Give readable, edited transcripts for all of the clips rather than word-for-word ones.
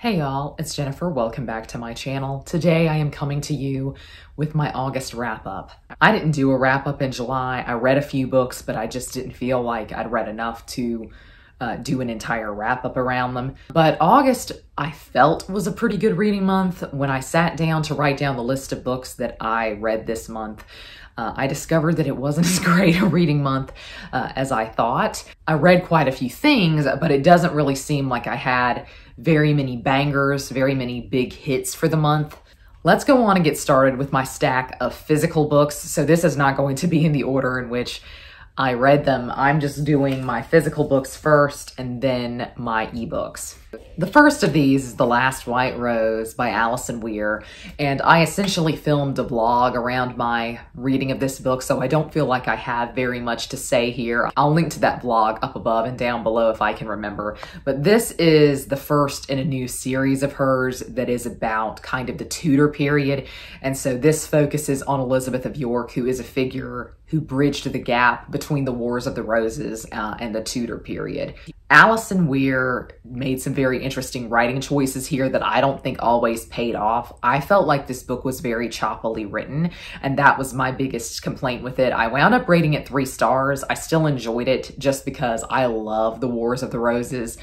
Hey y'all, it's Jennifer. Welcome back to my channel. Today I am coming to you with my August wrap-up. I didn't do a wrap-up in July. I read a few books, but I just didn't feel like I'd read enough to do an entire wrap-up around them. But August, I felt, was a pretty good reading month. When I sat down to write down the list of books that I read this month, I discovered that it wasn't as great a reading month as I thought. I read quite a few things, but it doesn't really seem like I had very many bangers, very many big hits for the month. Let's go on and get started with my stack of physical books. So this is not going to be in the order in which I read them. I'm just doing my physical books first and then my ebooks. The first of these is The Last White Rose by Alison Weir, and I essentially filmed a vlog around my reading of this book, so I don't feel like I have very much to say here. I'll link to that vlog up above and down below if I can remember. But this is the first in a new series of hers that is about kind of the Tudor period, and so this focuses on Elizabeth of York, who is a figure who bridged the gap between the Wars of the Roses and the Tudor period. Alison Weir made some very interesting writing choices here that I don't think always paid off. I felt like this book was very choppily written, and that was my biggest complaint with it. I wound up rating it 3 stars. I still enjoyed it just because I love the Wars of the Roses.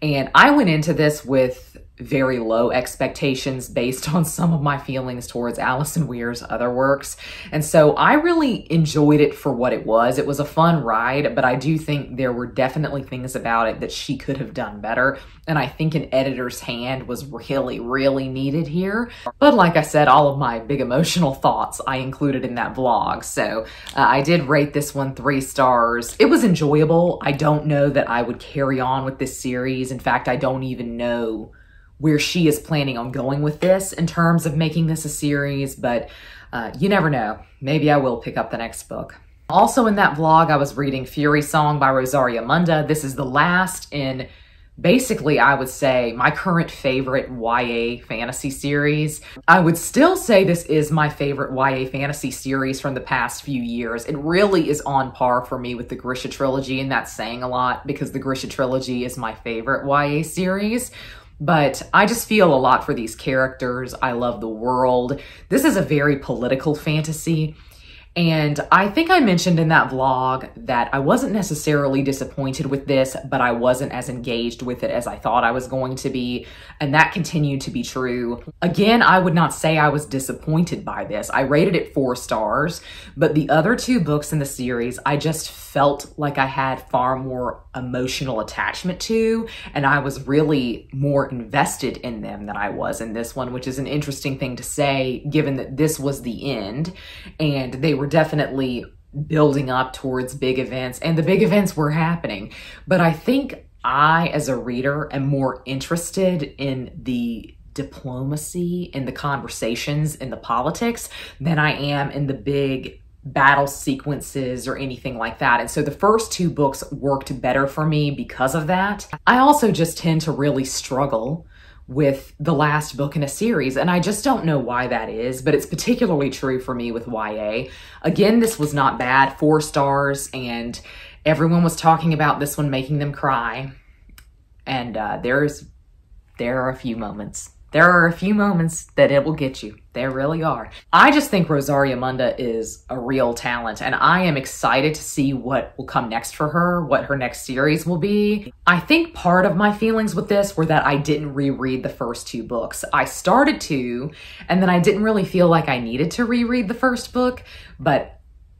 And I went into this with very low expectations based on some of my feelings towards Alison Weir's other works. And so I really enjoyed it for what it was. It was a fun ride, but I do think there were definitely things about it that she could have done better. And I think an editor's hand was really, really needed here. But like I said, all of my big emotional thoughts I included in that vlog. So I did rate this one 3 stars. It was enjoyable. I don't know that I would carry on with this series. In fact, I don't even know where she is planning on going with this in terms of making this a series, but you never know. Maybe I will pick up the next book. Also in that vlog, I was reading Furysong by Rosaria Munda. This is the last in basically, I would say, my current favorite YA fantasy series. I would still say this is my favorite YA fantasy series from the past few years. It really is on par for me with the Grisha trilogy, and that's saying a lot because the Grisha trilogy is my favorite YA series. But I just feel a lot for these characters. I love the world. This is a very political fantasy. And I think I mentioned in that vlog that I wasn't necessarily disappointed with this, but I wasn't as engaged with it as I thought I was going to be. And that continued to be true. Again, I would not say I was disappointed by this. I rated it 4 stars, but the other 2 books in the series, I just felt like I had far more emotional attachment to, and I was really more invested in them than I was in this one, which is an interesting thing to say given that this was the end and they were definitely building up towards big events, and the big events were happening. But I think I, as a reader, am more interested in the diplomacy, in the conversations, in the politics, than I am in the big battle sequences or anything like that. And so the first 2 books worked better for me because of that. I also just tend to really struggle with the last book in a series, and I just don't know why that is, but it's particularly true for me with YA. Again, this was not bad, 4 stars, and everyone was talking about this one making them cry. And there are a few moments. There are a few moments that it will get you. There really are. I just think Rosaria Munda is a real talent, and I am excited to see what will come next for her, what her next series will be. I think part of my feelings with this were that I didn't reread the first 2 books. I started to, and then I didn't really feel like I needed to reread the first book, but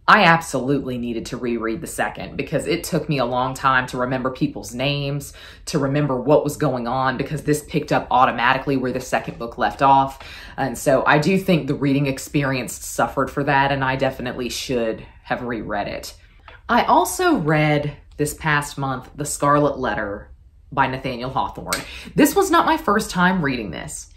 I absolutely needed to reread the second because it took me a long time to remember people's names, to remember what was going on, because this picked up automatically where the second book left off. And so I do think the reading experience suffered for that, and I definitely should have reread it. I also read this past month The Scarlet Letter by Nathaniel Hawthorne. This was not my first time reading this.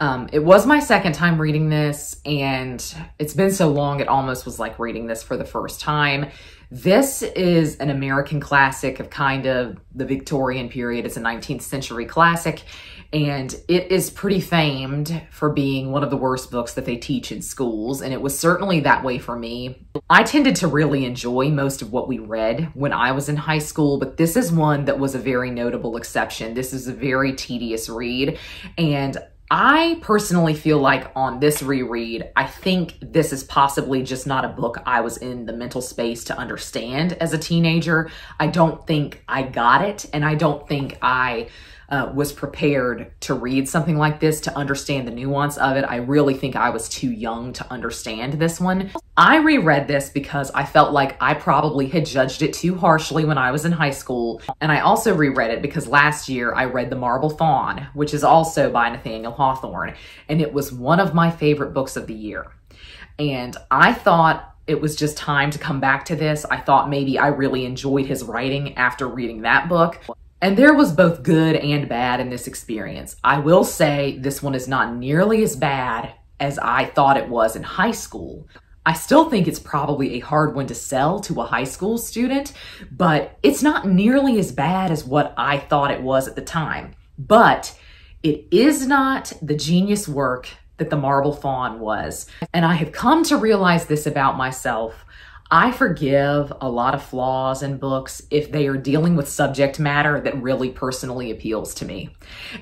It was my second time reading this, and it's been so long it almost was like reading this for the first time. This is an American classic of kind of the Victorian period. It's a 19th century classic, and it is pretty famed for being one of the worst books that they teach in schools, and it was certainly that way for me. I tended to really enjoy most of what we read when I was in high school, but this is one that was a very notable exception. This is a very tedious read, and I personally feel like on this reread, I think this is possibly just not a book I was in the mental space to understand as a teenager. I don't think I got it, and I don't think I was prepared to read something like this to understand the nuance of it. I really think I was too young to understand this one. I reread this because I felt like I probably had judged it too harshly when I was in high school. And I also reread it because last year I read The Marble Fawn, which is also by Nathaniel Hawthorne. And it was one of my favorite books of the year. And I thought it was just time to come back to this. I thought maybe I really enjoyed his writing after reading that book. And there was both good and bad in this experience. I will say this one is not nearly as bad as I thought it was in high school. I still think it's probably a hard one to sell to a high school student, but it's not nearly as bad as what I thought it was at the time. But it is not the genius work that The Marble Fawn was. And I have come to realize this about myself. I forgive a lot of flaws in books if they are dealing with subject matter that really personally appeals to me.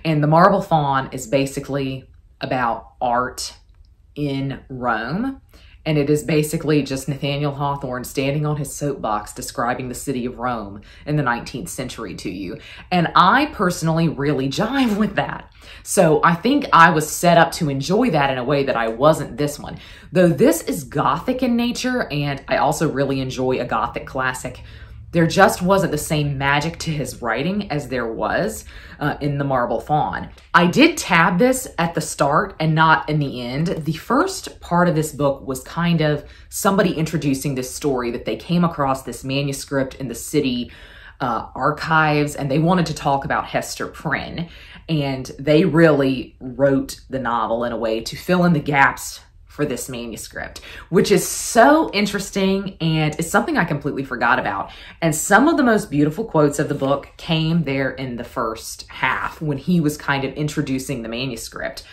And The Marble Fawn is basically about art in Rome. And it is basically just Nathaniel Hawthorne standing on his soapbox describing the city of Rome in the 19th century to you. And I personally really jive with that. So I think I was set up to enjoy that in a way that I wasn't this one. Though this is Gothic in nature, and I also really enjoy a Gothic classic, there just wasn't the same magic to his writing as there was in The Marble Fawn. I did tab this at the start and not in the end. The first part of this book was kind of somebody introducing this story that they came across this manuscript in the city archives, and they wanted to talk about Hester Prynne. And they really wrote the novel in a way to fill in the gaps for this manuscript, which is so interesting, and it's something I completely forgot about. And some of the most beautiful quotes of the book came there in the first half when he was kind of introducing the manuscript.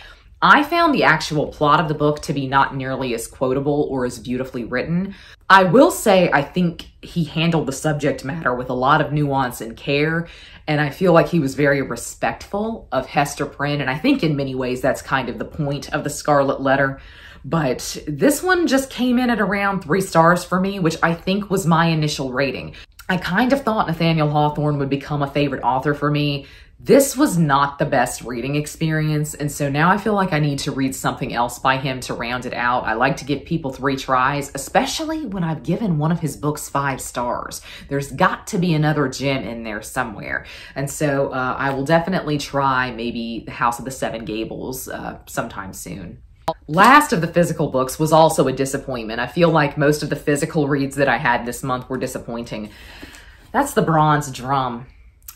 I found the actual plot of the book to be not nearly as quotable or as beautifully written. I will say I think he handled the subject matter with a lot of nuance and care, and I feel like he was very respectful of Hester Prynne, and I think in many ways that's kind of the point of the Scarlet Letter. But this one just came in at around 3 stars for me, which I think was my initial rating. I kind of thought Nathaniel Hawthorne would become a favorite author for me. This was not the best reading experience, and so now I feel like I need to read something else by him to round it out. I like to give people 3 tries, especially when I've given one of his books 5 stars. There's got to be another gem in there somewhere. And so I will definitely try maybe The House of the Seven Gables sometime soon. Last of the physical books was also a disappointment. I feel like most of the physical reads that I had this month were disappointing. That's The Bronze Drum.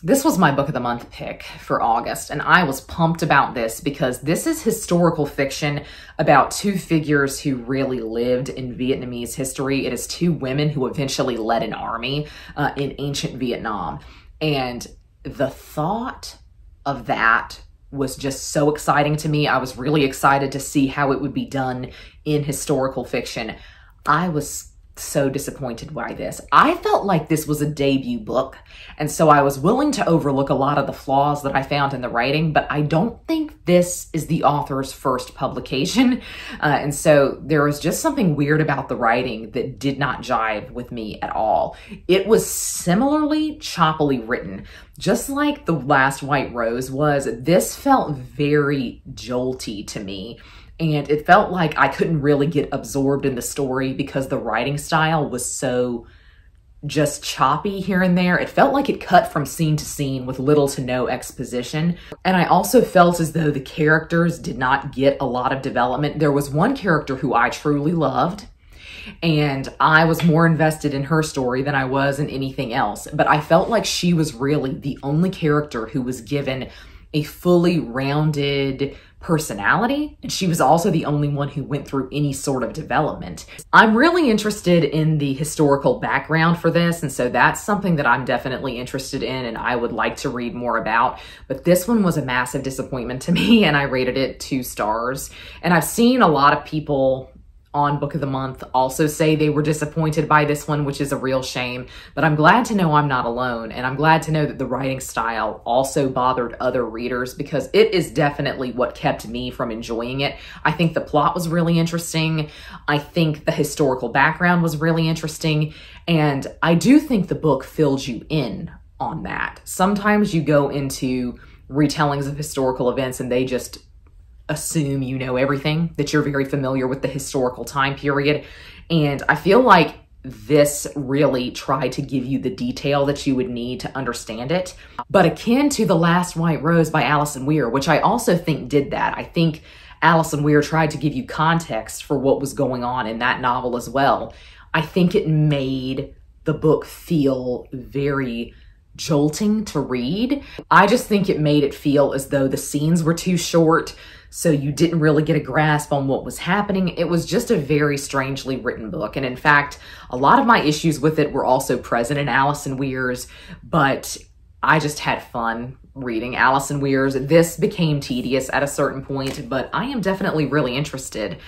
This was my book of the month pick for August, and I was pumped about this because this is historical fiction about 2 figures who really lived in Vietnamese history. It is 2 women who eventually led an army in ancient Vietnam. And the thought of that was just so exciting to me. I was really excited to see how it would be done in historical fiction. I was so disappointed by this. I felt like this was a debut book, and so I was willing to overlook a lot of the flaws that I found in the writing, but I don't think this is the author's first publication, and so there was just something weird about the writing that did not jive with me at all. It was similarly choppily written. Just like The Last White Rose was, this felt very jolty to me. And it felt like I couldn't really get absorbed in the story because the writing style was so just choppy here and there. It felt like it cut from scene to scene with little to no exposition. And I also felt as though the characters did not get a lot of development. There was one character who I truly loved, and I was more invested in her story than I was in anything else. But I felt like she was really the only character who was given a fully rounded personality, and she was also the only one who went through any sort of development. I'm really interested in the historical background for this, and so that's something that I'm definitely interested in and I would like to read more about. But this one was a massive disappointment to me, and I rated it 2 stars. And I've seen a lot of people on Book of the Month also say they were disappointed by this one, which is a real shame. But I'm glad to know I'm not alone, and I'm glad to know that the writing style also bothered other readers, because it is definitely what kept me from enjoying it. I think the plot was really interesting. I think the historical background was really interesting, and I do think the book filled you in on that. Sometimes you go into retellings of historical events and they just assume you know everything, that you're very familiar with the historical time period. And I feel like this really tried to give you the detail that you would need to understand it. But akin to The Last White Rose by Alison Weir, which I also think did that. I think Alison Weir tried to give you context for what was going on in that novel as well. I think it made the book feel very jolting to read. I just think it made it feel as though the scenes were too short, so you didn't really get a grasp on what was happening. It was just a very strangely written book. And in fact, a lot of my issues with it were also present in Alison Weir's, but I just had fun reading Alison Weir's. This became tedious at a certain point, but I am definitely really interested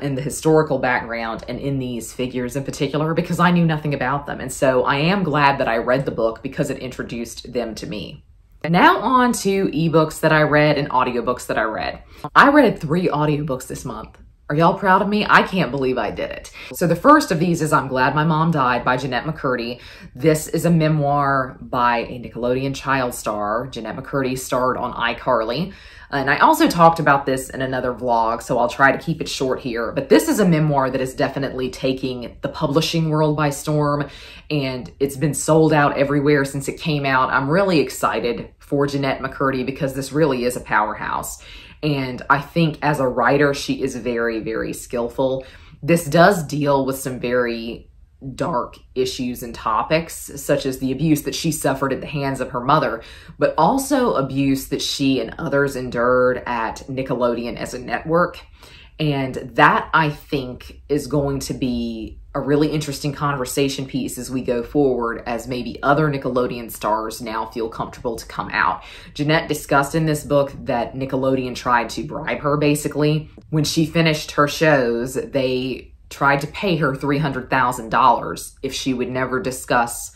in the historical background and in these figures in particular, because I knew nothing about them. And so I am glad that I read the book because it introduced them to me. Now on to ebooks that I read and audiobooks that I read. I read 3 audiobooks this month. Are y'all proud of me? I can't believe I did it. So the first of these is I'm Glad My Mom Died by Jennette McCurdy. This is a memoir by a Nickelodeon child star. Jennette McCurdy starred on iCarly. And I also talked about this in another vlog, so I'll try to keep it short here. But this is a memoir that is definitely taking the publishing world by storm, and it's been sold out everywhere since it came out. I'm really excited for Jennette McCurdy because this really is a powerhouse. And I think as a writer, she is very, very skillful. This does deal with some very dark issues and topics, such as the abuse that she suffered at the hands of her mother, but also abuse that she and others endured at Nickelodeon as a network. And that, I think, is going to be a really interesting conversation piece as we go forward, as maybe other Nickelodeon stars now feel comfortable to come out. Jennette discussed in this book that Nickelodeon tried to bribe her, basically. When she finished her shows, they tried to pay her $300,000 if she would never discuss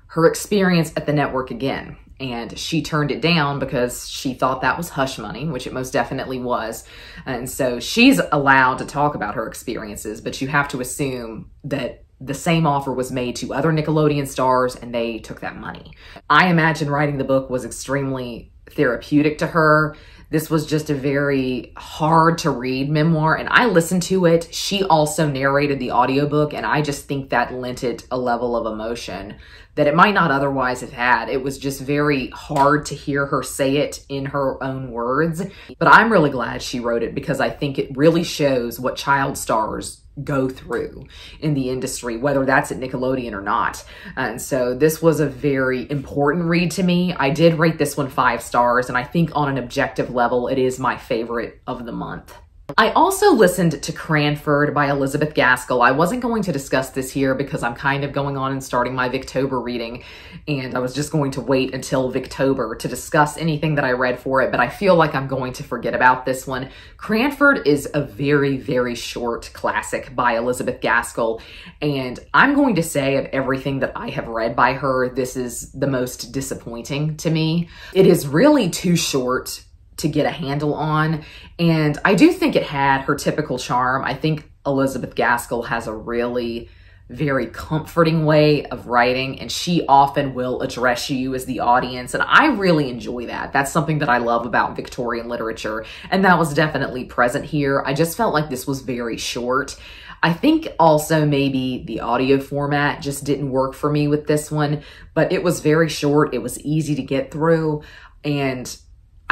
her experience at the network again. And she turned it down because she thought that was hush money, which it most definitely was. And so she's allowed to talk about her experiences, but you have to assume that the same offer was made to other Nickelodeon stars and they took that money. I imagine writing the book was extremely therapeutic to her. This was just a very hard to read memoir, and I listened to it. She also narrated the audiobook, and I just think that lent it a level of emotion that it might not otherwise have had. It was just very hard to hear her say it in her own words, but I'm really glad she wrote it because I think it really shows what child stars go through in the industry, whether that's at Nickelodeon or not. And so this was a very important read to me. I did rate this one 5 stars, and I think on an objective level, it is my favorite of the month. I also listened to Cranford by Elizabeth Gaskell. I wasn't going to discuss this here because I'm kind of going on and starting my Victober reading, and I was just going to wait until Victober to discuss anything that I read for it, but I feel like I'm going to forget about this one. Cranford is a very, very short classic by Elizabeth Gaskell, and I'm going to say of everything that I have read by her, this is the most disappointing to me. It is really too short to get a handle on, and I do think it had her typical charm. I think Elizabeth Gaskell has a really very comforting way of writing, and she often will address you as the audience, and I really enjoy that. That's something that I love about Victorian literature, and that was definitely present here. I just felt like this was very short. I think also maybe the audio format just didn't work for me with this one, but it was very short. It was easy to get through, and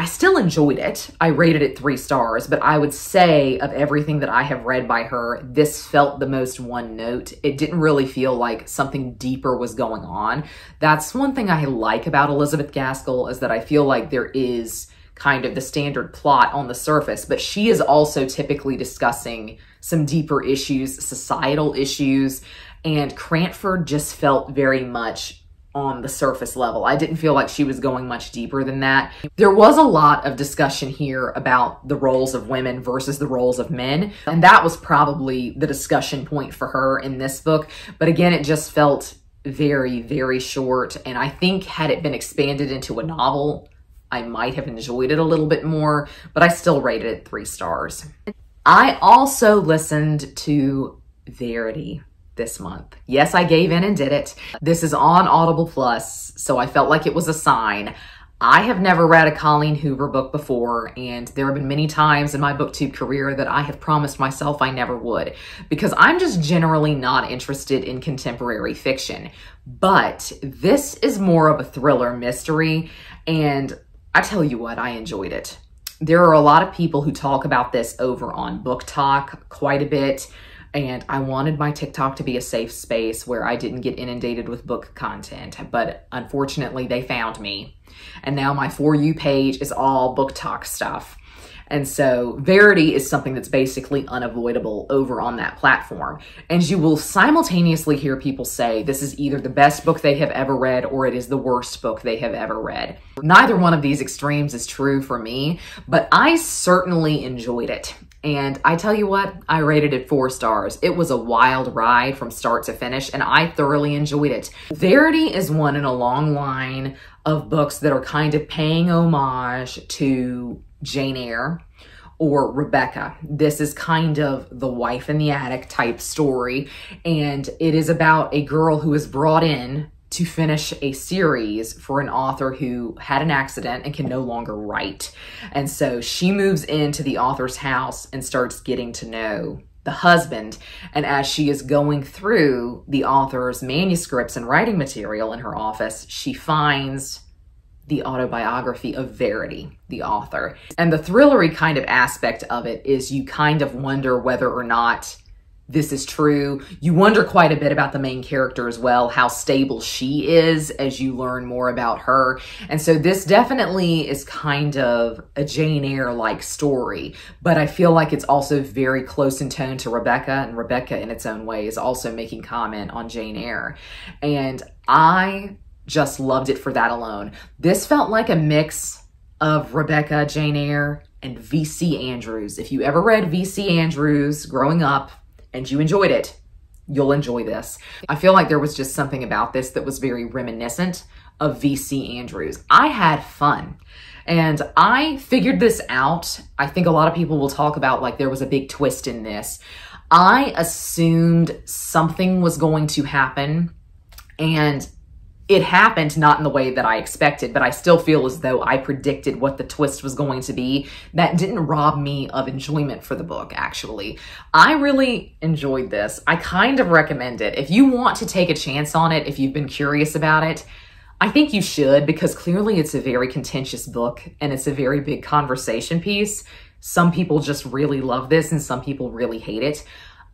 I still enjoyed it. I rated it 3 stars, but I would say of everything that I have read by her, this felt the most one note. It didn't really feel like something deeper was going on. That's one thing I like about Elizabeth Gaskell, is that I feel like there is kind of the standard plot on the surface, but she is also typically discussing some deeper issues, societal issues, and Cranford just felt very much on the surface level. I didn't feel like she was going much deeper than that. There was a lot of discussion here about the roles of women versus the roles of men, and that was probably the discussion point for her in this book. But again, it just felt very, very short, and I think had it been expanded into a novel, I might have enjoyed it a little bit more, but I still rated it 3 stars. I also listened to Verity this month. Yes, I gave in and did it. This is on Audible Plus, so I felt like it was a sign. I have never read a Colleen Hoover book before, and there have been many times in my booktube career that I have promised myself I never would, because I'm just generally not interested in contemporary fiction. But this is more of a thriller mystery, and I tell you what, I enjoyed it. There are a lot of people who talk about this over on Book Talk quite a bit, and I wanted my TikTok to be a safe space where I didn't get inundated with book content, but unfortunately they found me. And now my For You page is all Book Talk stuff. And so Verity is something that's basically unavoidable over on that platform. And you will simultaneously hear people say this is either the best book they have ever read or it is the worst book they have ever read. Neither one of these extremes is true for me, but I certainly enjoyed it. And I tell you what, I rated it 4 stars. It was a wild ride from start to finish, and I thoroughly enjoyed it. Verity is one in a long line of books that are kind of paying homage to Jane Eyre or Rebecca. This is kind of the wife in the attic type story, and it is about a girl who is brought in to finish a series for an author who had an accident and can no longer write. And so she moves into the author's house and starts getting to know the husband. And as she is going through the author's manuscripts and writing material in her office, she finds the autobiography of Verity, the author. And the thrillery kind of aspect of it is you kind of wonder whether or not this is true. You wonder quite a bit about the main character as well, how stable she is as you learn more about her. And so this definitely is kind of a Jane Eyre-like story, but I feel like it's also very close in tone to Rebecca, and Rebecca in its own way is also making comment on Jane Eyre. And I just loved it for that alone. This felt like a mix of Rebecca, Jane Eyre, and V.C. Andrews. If you ever read V.C. Andrews growing up, and you enjoyed it, you'll enjoy this. I feel like there was just something about this that was very reminiscent of V.C. Andrews. I had fun, and I figured this out. I think a lot of people will talk about like there was a big twist in this. I assumed something was going to happen, and it happened not in the way that I expected, but I still feel as though I predicted what the twist was going to be. That didn't rob me of enjoyment for the book, actually. I really enjoyed this. I kind of recommend it. If you want to take a chance on it, if you've been curious about it, I think you should, because clearly it's a very contentious book and it's a very big conversation piece. Some people just really love this and some people really hate it.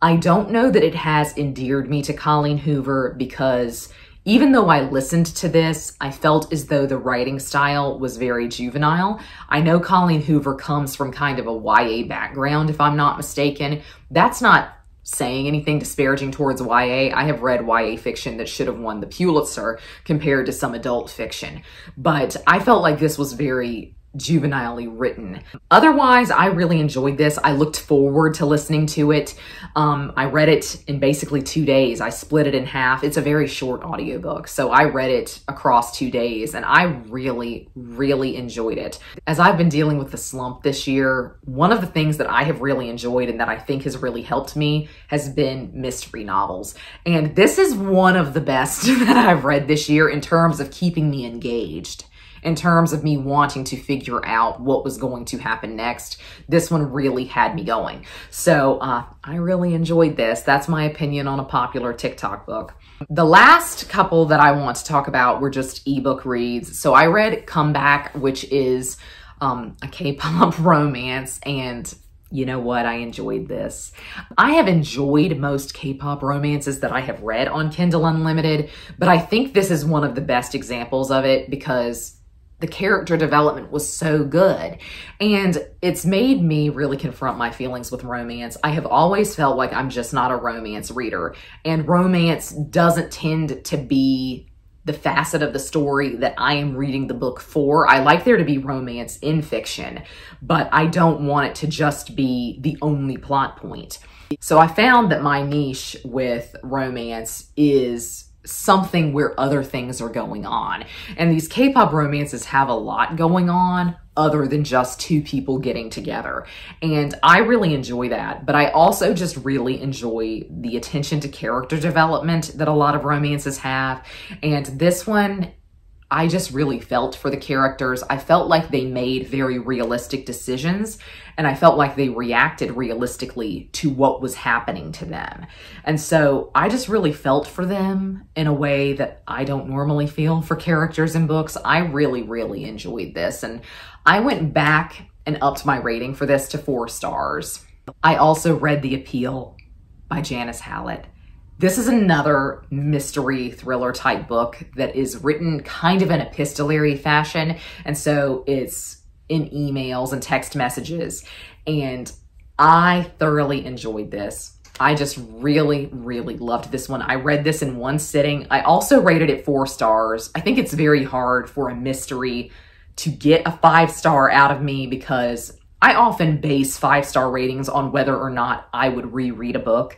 I don't know that it has endeared me to Colleen Hoover, because even though I listened to this, I felt as though the writing style was very juvenile. I know Colleen Hoover comes from kind of a YA background, if I'm not mistaken. That's not saying anything disparaging towards YA. I have read YA fiction that should have won the Pulitzer compared to some adult fiction. But I felt like this was very juvenilely written. Otherwise, I really enjoyed this. I looked forward to listening to it. I read it in basically 2 days. I split it in half. It's a very short audiobook, so I read it across 2 days, and I really, really enjoyed it. As I've been dealing with the slump this year, one of the things that I have really enjoyed and that I think has really helped me has been mystery novels. And this is one of the best that I've read this year in terms of keeping me engaged. In terms of me wanting to figure out what was going to happen next, this one really had me going. So I really enjoyed this. That's my opinion on a popular TikTok book. The last couple that I want to talk about were just ebook reads. So I read Comeback, which is a K-pop romance, and you know what? I enjoyed this. I have enjoyed most K-pop romances that I have read on Kindle Unlimited, but I think this is one of the best examples of it because the The character development was so good, and it's made me really confront my feelings with romance. I have always felt like I'm just not a romance reader, and romance doesn't tend to be the facet of the story that I am reading the book for. I like there to be romance in fiction, but I don't want it to just be the only plot point. So I found that my niche with romance is something where other things are going on. And these K-pop romances have a lot going on other than just two people getting together. And I really enjoy that, but I also just really enjoy the attention to character development that a lot of romances have. And this one, I just really felt for the characters. I felt like they made very realistic decisions, and I felt like they reacted realistically to what was happening to them. And so I just really felt for them in a way that I don't normally feel for characters in books. I really, really enjoyed this, and I went back and upped my rating for this to 4 stars. I also read The Appeal by Janice Hallett. This is another mystery thriller type book that is written kind of in epistolary fashion. And so it's in emails and text messages. And I thoroughly enjoyed this. I just really, really loved this one. I read this in one sitting. I also rated it 4 stars. I think it's very hard for a mystery to get a 5-star out of me because I often base 5-star ratings on whether or not I would reread a book.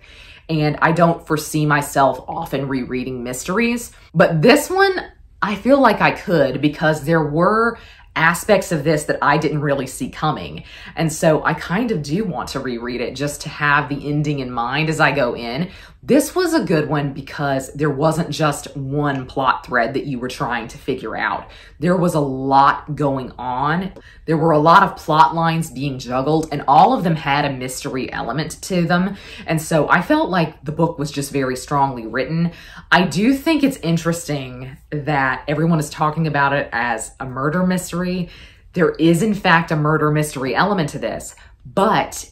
And I don't foresee myself often rereading mysteries. But this one, I feel like I could because there were aspects of this that I didn't really see coming. And so I kind of do want to reread it just to have the ending in mind as I go in. This was a good one because there wasn't just one plot thread that you were trying to figure out. There was a lot going on. There were a lot of plot lines being juggled, and all of them had a mystery element to them. And so I felt like the book was just very strongly written. I do think it's interesting that everyone is talking about it as a murder mystery. There is, in fact, a murder mystery element to this, but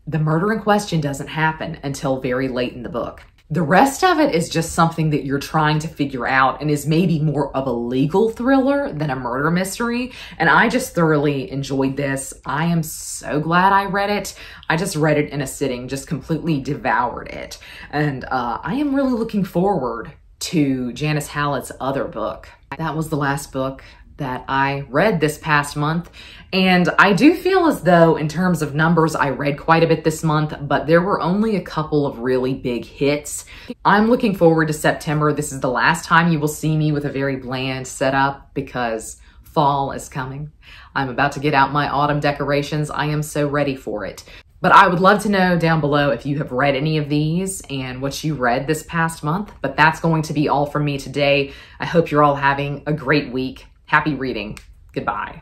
the murder in question doesn't happen until very late in the book. The rest of it is just something that you're trying to figure out and is maybe more of a legal thriller than a murder mystery. And I just thoroughly enjoyed this. I am so glad I read it. I just read it in a sitting, just completely devoured it. And I am really looking forward to Janice Hallett's other book. That was the last book that I read this past month. And I do feel as though in terms of numbers, I read quite a bit this month, but there were only a couple of really big hits. I'm looking forward to September. This is the last time you will see me with a very bland setup because fall is coming. I'm about to get out my autumn decorations. I am so ready for it. But I would love to know down below if you have read any of these and what you read this past month. But that's going to be all from me today. I hope you're all having a great week. Happy reading. Goodbye.